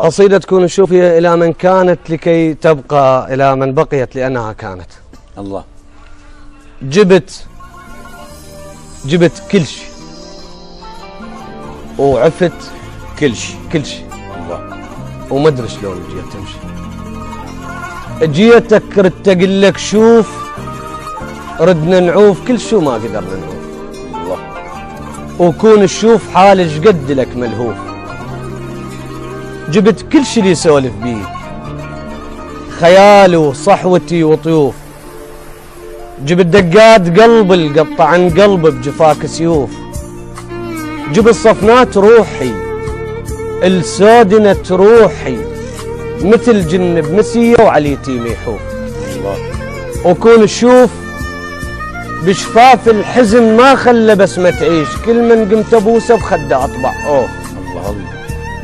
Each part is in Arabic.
قصيدة تكون الشوف هي إلى من كانت لكي تبقى إلى من بقيت لأنها كانت. الله. جبت كل شيء وعفت كل شيء. الله. وما ادري شلون جيت تمشي. جيتك ردت اقول لك شوف، ردنا نعوف كل شو ما قدرنا نعوف. الله. وكون الشوف حالج قد لك ملهوف. جبت كل شي اللي يسولف بيه، خيالي وصحوتي وطيوف. جبت دقات قلب القطع عن قلب بجفاك سيوف. جبت صفنات روحي السودنة روحي، مثل جن بمسية وعليتي ميحوف. الله. وكون الشوف بشفاف الحزن ما خلى بسمة تعيش، كل من قمت ابوسه بخده اطبع اوف. الله الله.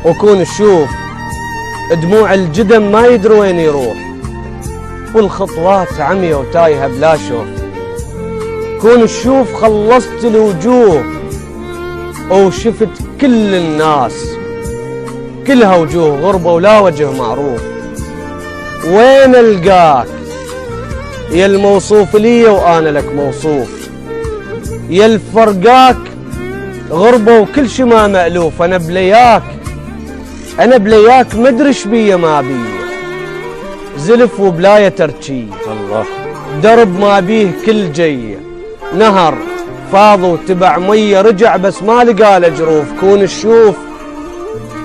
وكون الشوف دموع الجدم ما يدري وين يروح، والخطوات عمية وتايهة بلا شوف. كون الشوف خلصت الوجوه وشفت كل الناس، كلها وجوه غربة ولا وجه معروف. وين القاك يا الموصوف لي وانا لك موصوف، يا الفرقاك غربة وكل شي ما مألوف. انا بلياك مدري ايش بيه ما بيه، زلف وبلاية ترجية. الله. درب ما بيه كل جية، نهر فاض وتبع مية رجع بس ما لقى له جروف. كون الشوف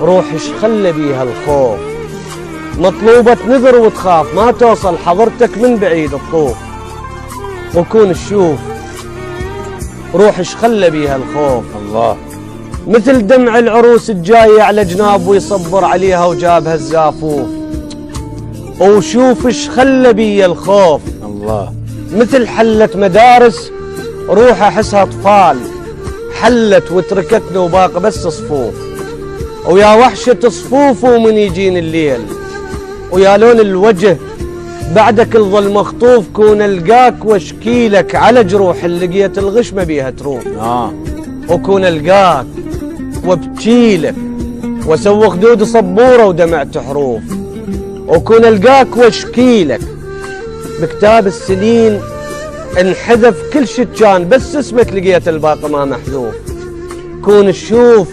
روح ايش خلى بيها الخوف، مطلوبة نذر وتخاف ما توصل حضرتك من بعيد الطوف. وكون الشوف روح ايش خلى بيها الخوف. الله. مثل دمع العروس الجاية على جناب ويصبر عليها وجابها الزافوف. وشوف ايش خلى بيا الخوف. الله. مثل حلت مدارس روح احسها اطفال، حلت وتركتنا وباقي بس صفوف. ويا وحشة صفوف ومن يجين الليل، ويا لون الوجه بعدك الظل مخطوف. كون القاك واشكيلك على جروح اللي لقيت الغش ما بيها تروح. وكون القاك وابكيلك واسوي خدود صبوره ودمعت حروف. وكون القاك واشكيلك بكتاب السنين انحذف كل شي كان بس اسمك لقيت الباقي ما محذوف. كون الشوف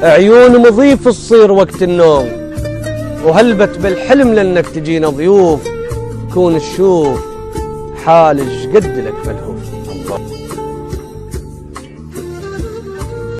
عيون مضيف تصير وقت النوم، وهلبت بالحلم لانك تجينا ضيوف. كون الشوف حالج قد لك ملهوف. الله.